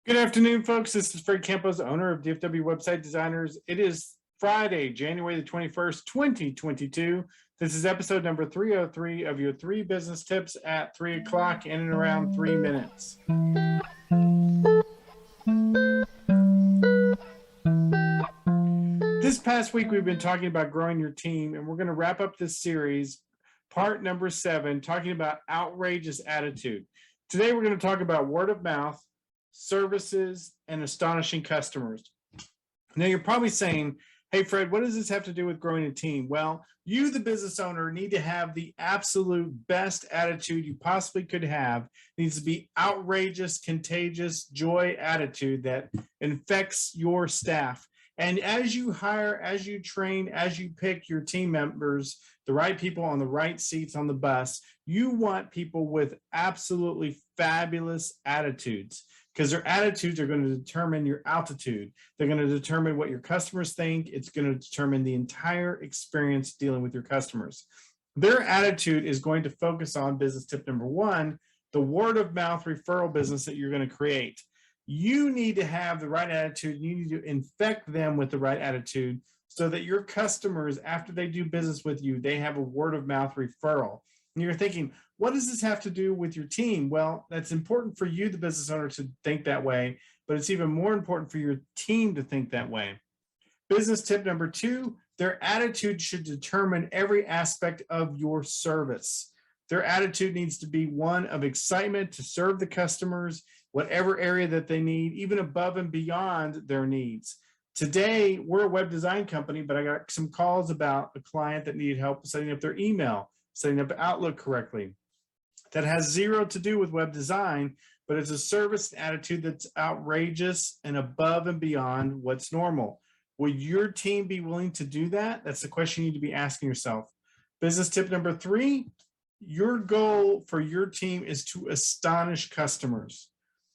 Good afternoon, folks. This is Fred Campos, owner of DFW Website Designers. It is Friday, January the 21st, 2022. This is episode number 303 of your 3 business tips at 3 o'clock in and around 3 minutes. This past week, we've been talking about growing your team, and we're going to wrap up this series, part number 7, talking about outrageous attitude. Today, we're going to talk about word of mouth, services, and astonishing customers. Now you're probably saying, hey Fred, what does this have to do with growing a team? Well, you, the business owner, need to have the absolute best attitude you possibly could have. It needs to be outrageous, contagious, joy attitude that infects your staff. And as you hire, as you train, as you pick your team members, the right people on the right seats on the bus, you want people with absolutely fabulous attitudes, because their attitudes are going to determine your altitude. They're going to determine what your customers think. It's going to determine the entire experience dealing with your customers. Their attitude is going to focus on business tip number 1, the word of mouth referral business that you're going to create. You need to have the right attitude. You need to infect them with the right attitude so that your customers, after they do business with you, they have a word of mouth referral. And you're thinking, what does this have to do with your team? Well, that's important for you, the business owner, to think that way, but it's even more important for your team to think that way. Business tip number 2, their attitude should determine every aspect of your service. Their attitude needs to be one of excitement to serve the customers, whatever area that they need, even above and beyond their needs. Today, we're a web design company, but I got some calls about a client that needed help setting up their email, setting up Outlook correctly. That has zero to do with web design, but it's a service attitude that's outrageous and above and beyond what's normal. Will your team be willing to do that? That's the question you need to be asking yourself. Business tip number 3, your goal for your team is to astonish customers,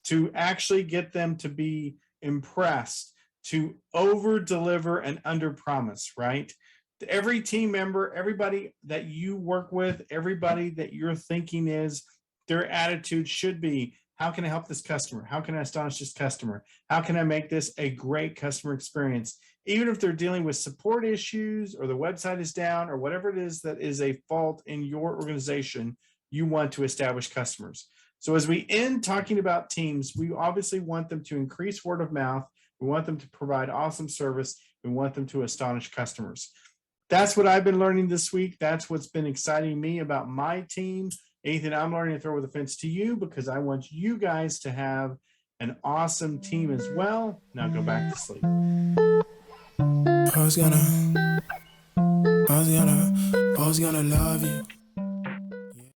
to actually get them to be impressed, to over deliver and under promise, right? Every team member, everybody that you work with, everybody that you're thinking is, their attitude should be, how can I help this customer? How can I astonish this customer? How can I make this a great customer experience? Even if they're dealing with support issues or the website is down or whatever it is that is a fault in your organization, you want to establish customers. So as we end talking about teams, we obviously want them to increase word of mouth. We want them to provide awesome service. We want them to astonish customers. That's what I've been learning this week. That's what's been exciting me about my team. Anything I'm learning to throw with a fence to you, because I want you guys to have an awesome team as well. Now go back to sleep. I was gonna love you.